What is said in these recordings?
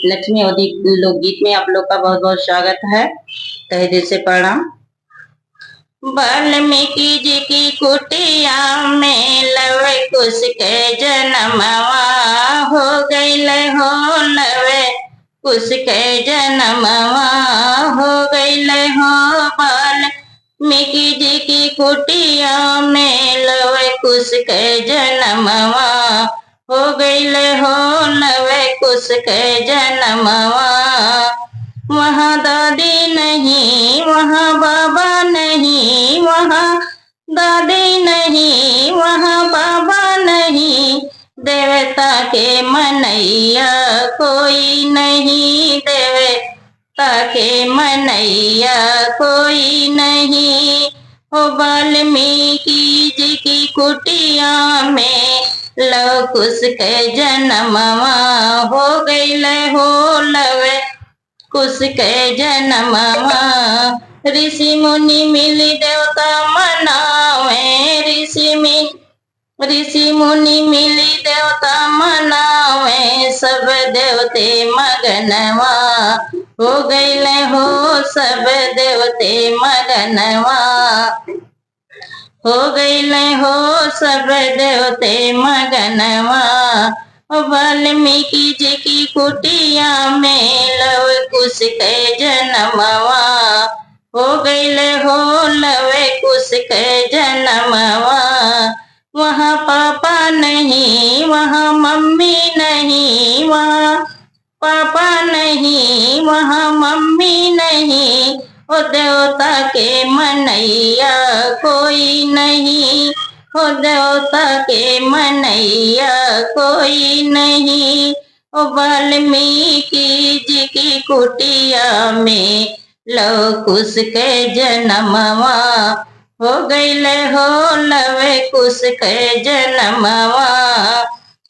लक्ष्मी अवधि लोकगीत में आप लोग का बहुत बहुत स्वागत है। तहे दिल से प्रणाम। वाल्मीकि जी की कुटिया में लव कुश के जन्मवा हो गईल हो, लव कुश के जन्मवा हो गईल हो। वाल्मीकि जी की कुटिया में लव कुश के जन्मवा हो गईल हो, लव कुश के जन्मवा। वहाँ दादी नहीं वहाँ बाबा नहीं, वहाँ दादी नहीं वहाँ बाबा नहीं, देवता के मनैया कोई नहीं, देवता के मनैया कोई नहीं। हो वाल्मीकि जी की कुटिया में लव कुश के जन्मवा हो गईल हो, लव कुश के जन्मवा। ऋषि मुनि मिली देवता मनावे, ऋषि मुनि मिली देवता मनावे, सब देवते मगनवा हो गईल हो, सब देवते मगनवा हो गईल हो, सब देवते मगनवा। वाल्मीकि जी की कुटिया में लव कुश के जन्मवा हो गईल हो, लव कुश के जन्मवा। वहाँ पापा नहीं वहाँ मम्मी नहीं, वहाँ पापा नहीं वहाँ मम्मी नहीं, ओ देवता के मनैया कोई नहीं, ओ देवता के मनैया कोई नहीं। ओ वाल्मीकि जी की कुटिया में लव कुश के जन्मवा हो गईल हो, लव कुश के जन्मवा।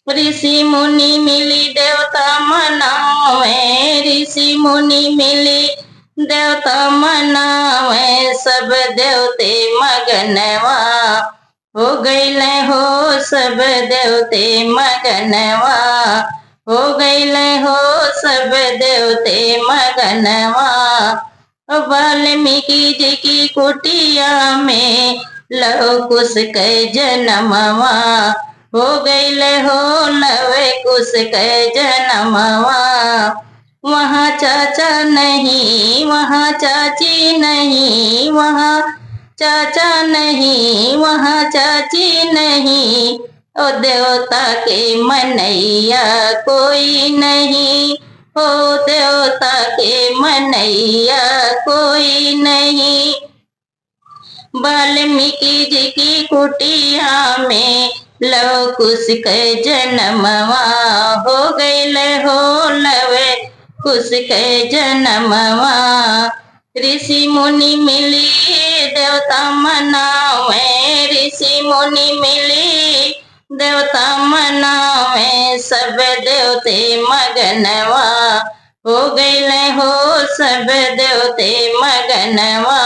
ऋषि मुनि मिली देवता मनावे, ऋषि मुनि मिली देवता मनावे, सब देवते मगनवा हो गईल हो, सब देवते मगनवा हो गईल हो, सब देवते मगनवा। वाल्मीकि जी की कुटिया में लव कुश के जन्मवा हो गईल हो, लव कुश के जन्मवा। वहाँ चाचा नहीं वहाँ चाची नहीं, वहाँ चाचा नहीं वहाँ चाची नहीं, ओ देवता के मनैया कोई नहीं, ओ देवता के मनैया कोई नहीं। वाल्मीकि जी की कुटिया में लव कुश के जन्मवा हो गईल हो, लव कुश के जन्मवा। ऋषि मुनि मिली देवता मनावे, ऋषि मुनि मिली देवता मनावे, सब देवते मगनवा हो गईल हो, सब देवते मगनवा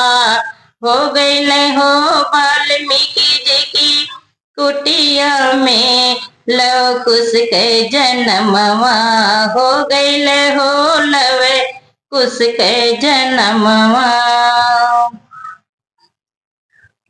हो गईल हो। वाल्मीकि जी की कुटिया में लव कुश के जन्मवा हो गईल हो, लव कुश के जन्मवा।